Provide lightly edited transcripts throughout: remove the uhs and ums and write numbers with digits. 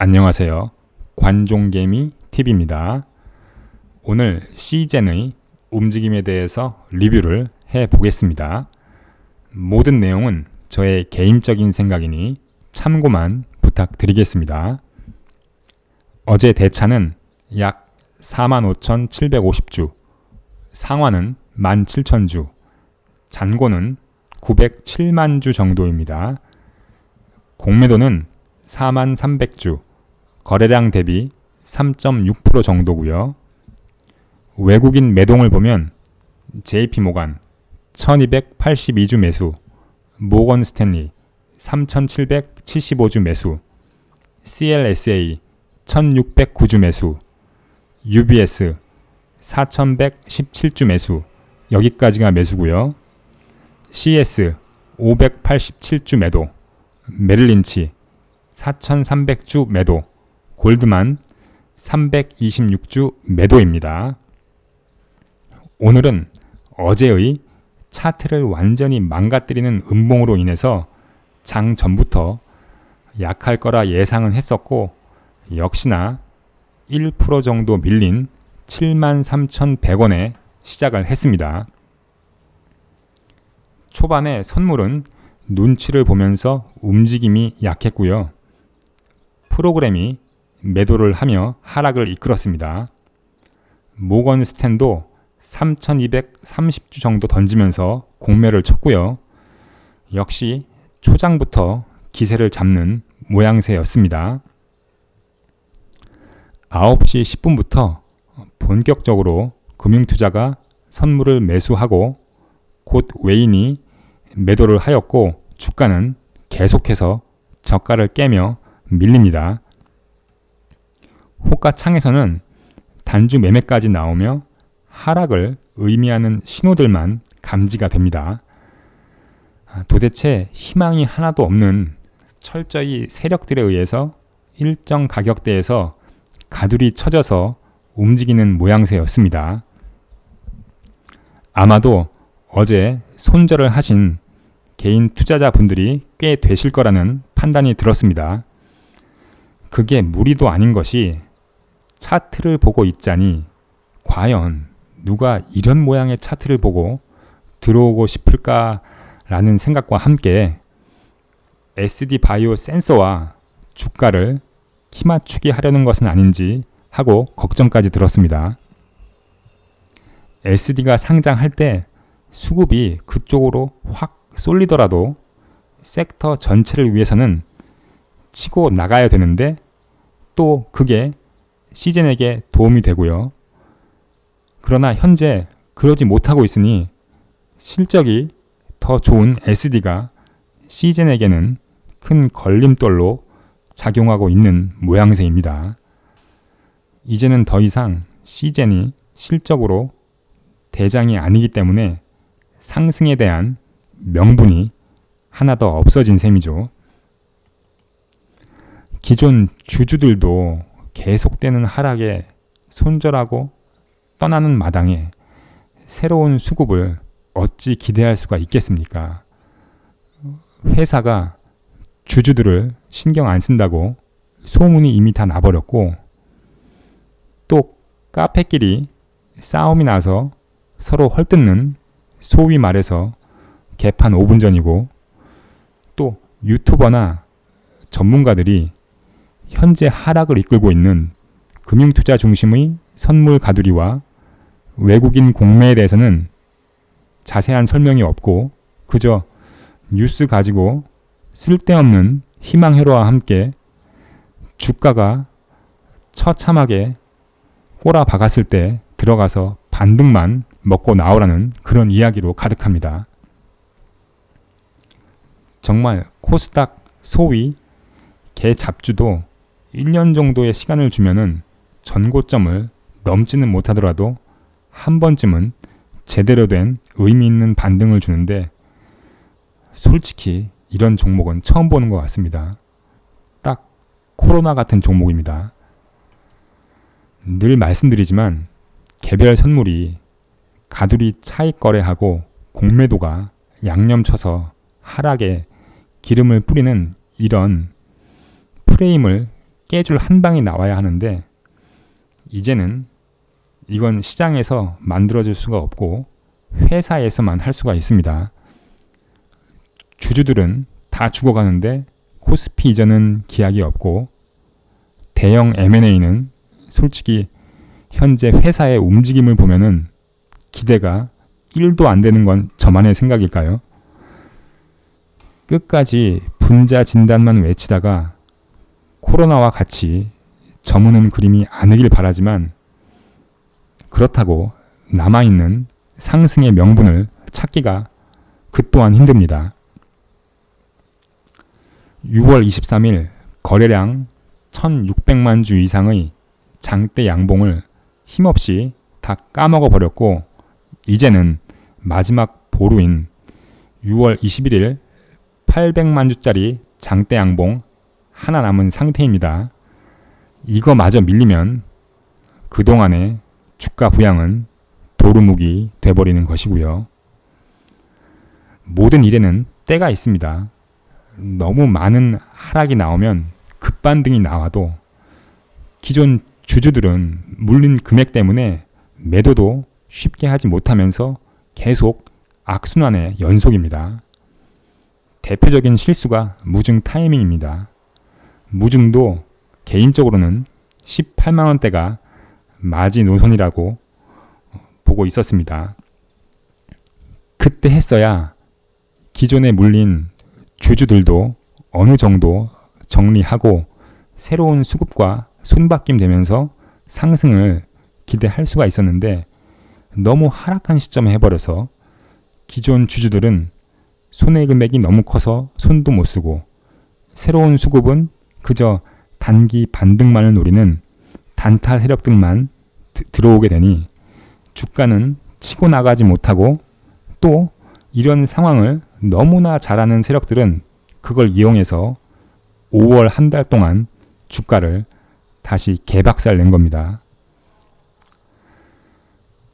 안녕하세요. 관종개미 TV입니다. 오늘 시젠의 움직임에 대해서 리뷰를 해보겠습니다. 모든 내용은 저의 개인적인 생각이니 참고만 부탁드리겠습니다. 어제 대차는 약 45,750주, 상환은 17,000주, 잔고는 907만 주 정도입니다. 공매도는 43,300주, 거래량 대비 3.6% 정도고요. 외국인 매동을 보면 JP모간 1282주 매수, 모건 스탠리 3775주 매수, CLSA 1609주 매수, UBS 4117주 매수, 여기까지가 매수고요. CS 587주 매도, 메릴린치 4300주 매도, 골드만 326주 매도입니다. 오늘은 어제의 차트를 완전히 망가뜨리는 음봉으로 인해서 장 전부터 약할 거라 예상은 했었고, 역시나 1% 정도 밀린 73,100원에 시작을 했습니다. 초반에 선물은 눈치를 보면서 움직임이 약했고요. 프로그램이 매도를 하며 하락을 이끌었습니다. 모건 스탠도 3,230주 정도 던지면서 공매를 쳤고요. 역시 초장부터 기세를 잡는 모양새였습니다. 9시 10분부터 본격적으로 금융투자가 선물을 매수하고 곧 외인이 매도를 하였고, 주가는 계속해서 저가를 깨며 밀립니다. 호가창에서는 단주 매매까지 나오며 하락을 의미하는 신호들만 감지가 됩니다. 도대체 희망이 하나도 없는 철저히 세력들에 의해서 일정 가격대에서 가둘이 쳐져서 움직이는 모양새였습니다. 아마도 어제 손절을 하신 개인 투자자분들이 꽤 되실 거라는 판단이 들었습니다. 그게 무리도 아닌 것이, 차트를 보고 있자니 과연 누가 이런 모양의 차트를 보고 들어오고 싶을까라는 생각과 함께 SD 바이오 센서와 주가를 키맞추기 하려는 것은 아닌지 하고 걱정까지 들었습니다. SD가 상장할 때 수급이 그쪽으로 확 쏠리더라도 섹터 전체를 위해서는 치고 나가야 되는데, 또 그게 시젠에게 도움이 되고요. 그러나 현재 그러지 못하고 있으니 실적이 더 좋은 SD가 시젠에게는 큰 걸림돌로 작용하고 있는 모양새입니다. 이제는 더 이상 시젠이 실적으로 대장이 아니기 때문에 상승에 대한 명분이 하나 더 없어진 셈이죠. 기존 주주들도 계속되는 하락에 손절하고 떠나는 마당에 새로운 수급을 어찌 기대할 수가 있겠습니까? 회사가 주주들을 신경 안 쓴다고 소문이 이미 다 나버렸고, 또 카페끼리 싸움이 나서 서로 헐뜯는, 소위 말해서 개판 5분 전이고, 또 유튜버나 전문가들이 현재 하락을 이끌고 있는 금융투자 중심의 선물 가두리와 외국인 공매에 대해서는 자세한 설명이 없고, 그저 뉴스 가지고 쓸데없는 희망회로와 함께 주가가 처참하게 꼬라박았을 때 들어가서 반등만 먹고 나오라는 그런 이야기로 가득합니다. 정말 코스닥 소위 개잡주도 1년 정도의 시간을 주면은 전고점을 넘지는 못하더라도 한 번쯤은 제대로 된 의미 있는 반등을 주는데, 솔직히 이런 종목은 처음 보는 것 같습니다. 딱 코로나 같은 종목입니다. 늘 말씀드리지만 개별 선물이 가두리 차익 거래하고 공매도가 양념쳐서 하락에 기름을 뿌리는 이런 프레임을 깨줄 한 방이 나와야 하는데 이제는 이건 시장에서 만들어질 수가 없고 회사에서만 할 수가 있습니다. 주주들은 다 죽어가는데 코스피 이전은 기약이 없고 대형 M&A는 솔직히 현재 회사의 움직임을 보면은 기대가 1도 안 되는 건 저만의 생각일까요? 끝까지 분자 진단만 외치다가 코로나와 같이 저무는 그림이 아니길 바라지만 그렇다고 남아있는 상승의 명분을 찾기가 그 또한 힘듭니다. 6월 23일 거래량 1600만 주 이상의 장대 양봉을 힘없이 다 까먹어 버렸고 이제는 마지막 보루인 6월 21일 800만 주짜리 장대 양봉 하나 남은 상태입니다. 이거마저 밀리면 그동안의 주가 부양은 도루묵이 돼버리는 것이고요. 모든 일에는 때가 있습니다. 너무 많은 하락이 나오면 급반등이 나와도 기존 주주들은 물린 금액 때문에 매도도 쉽게 하지 못하면서 계속 악순환의 연속입니다. 대표적인 실수가 무증 타이밍입니다. 무증도 개인적으로는 18만원대가 마지노선이라고 보고 있었습니다. 그때 했어야 기존에 물린 주주들도 어느 정도 정리하고 새로운 수급과 손바뀜 되면서 상승을 기대할 수가 있었는데 너무 하락한 시점에 해버려서 기존 주주들은 손해 금액이 너무 커서 손도 못 쓰고 새로운 수급은 그저 단기 반등만을 노리는 단타 세력들만 들어오게 되니 주가는 치고 나가지 못하고 또 이런 상황을 너무나 잘하는 세력들은 그걸 이용해서 5월 한 달 동안 주가를 다시 개박살 낸 겁니다.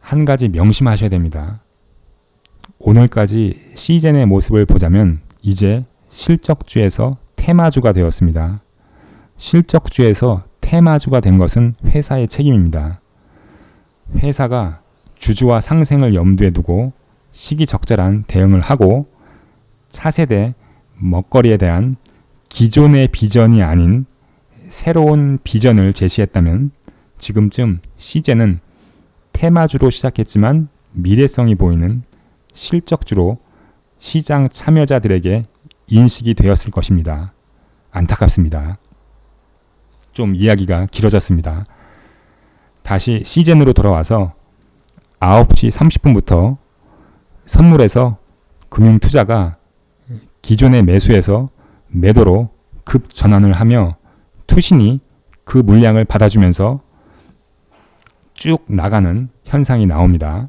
한 가지 명심하셔야 됩니다. 오늘까지 시젠의 모습을 보자면 이제 실적주에서 테마주가 되었습니다. 실적주에서 테마주가 된 것은 회사의 책임입니다. 회사가 주주와 상생을 염두에 두고 시기적절한 대응을 하고 차세대 먹거리에 대한 기존의 비전이 아닌 새로운 비전을 제시했다면 지금쯤 시젠은 테마주로 시작했지만 미래성이 보이는 실적주로 시장 참여자들에게 인식이 되었을 것입니다. 안타깝습니다. 좀 이야기가 길어졌습니다. 다시 시젠으로 돌아와서 9시 30분부터 선물에서 금융투자가 기존의 매수에서 매도로 급전환을 하며 투신이 그 물량을 받아주면서 쭉 나가는 현상이 나옵니다.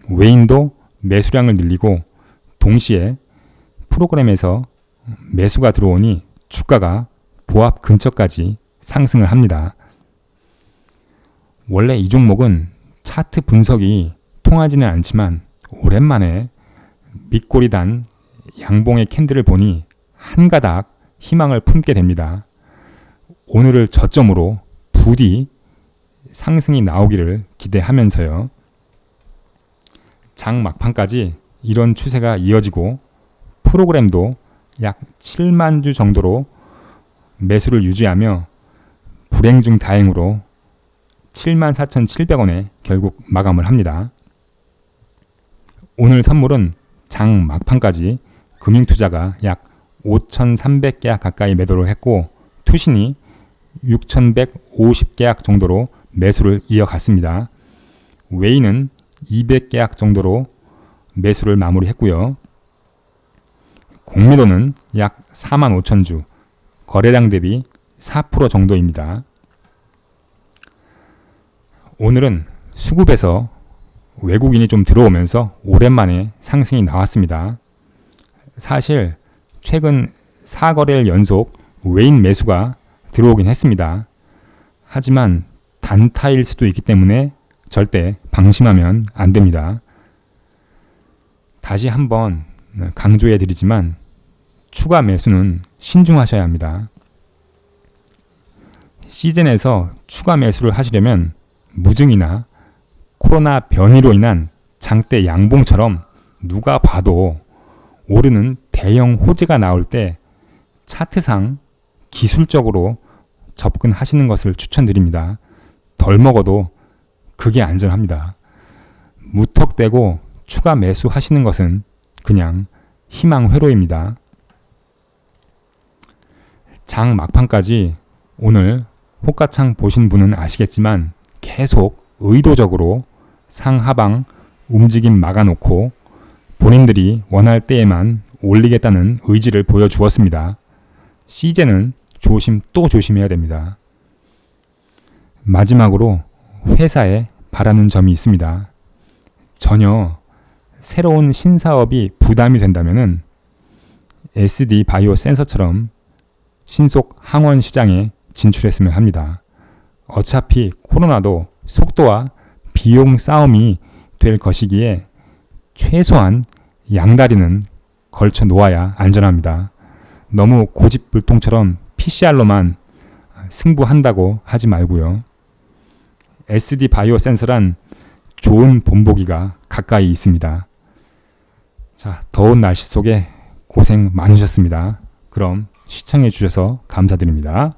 외인도 매수량을 늘리고 동시에 프로그램에서 매수가 들어오니 주가가 보합 근처까지 상승을 합니다. 원래 이 종목은 차트 분석이 통하지는 않지만 오랜만에 밑골이 단 양봉의 캔들을 보니 한 가닥 희망을 품게 됩니다. 오늘을 저점으로 부디 상승이 나오기를 기대하면서요. 장 막판까지 이런 추세가 이어지고 프로그램도 약 7만 주 정도로 매수를 유지하며 불행 중 다행으로 74,700원에 결국 마감을 합니다. 오늘 선물은 장 막판까지 금융투자가 약 5,300계약 가까이 매도를 했고 투신이 6,150계약 정도로 매수를 이어갔습니다. 외인은 200계약 정도로 매수를 마무리했고요. 공매도는 약 45,000주, 거래량 대비 4% 정도입니다. 오늘은 수급에서 외국인이 좀 들어오면서 오랜만에 상승이 나왔습니다. 사실 최근 4거래일 연속 외인 매수가 들어오긴 했습니다. 하지만 단타일 수도 있기 때문에 절대 방심하면 안 됩니다. 다시 한번 강조해 드리지만 추가 매수는 신중하셔야 합니다. 시즌에서 추가 매수를 하시려면 무증이나 코로나 변이로 인한 장대 양봉처럼 누가 봐도 오르는 대형 호재가 나올 때 차트상 기술적으로 접근하시는 것을 추천드립니다. 덜 먹어도 그게 안전합니다. 무턱대고 추가 매수하시는 것은 그냥 희망회로입니다. 장 막판까지 오늘 호가창 보신 분은 아시겠지만 계속 의도적으로 상하방 움직임 막아놓고 본인들이 원할 때에만 올리겠다는 의지를 보여주었습니다. 시제는 조심 또 조심해야 됩니다. 마지막으로 회사에 바라는 점이 있습니다. 전혀 새로운 신사업이 부담이 된다면 SD 바이오 센서처럼 신속 항원 시장에 진출했으면 합니다. 어차피 코로나도 속도와 비용 싸움이 될 것이기에 최소한 양다리는 걸쳐 놓아야 안전합니다. 너무 고집불통처럼 PCR로만 승부한다고 하지 말고요. SD 바이오 센서란 좋은 본보기가 가까이 있습니다. 자, 더운 날씨 속에 고생 많으셨습니다. 그럼 시청해 주셔서 감사드립니다.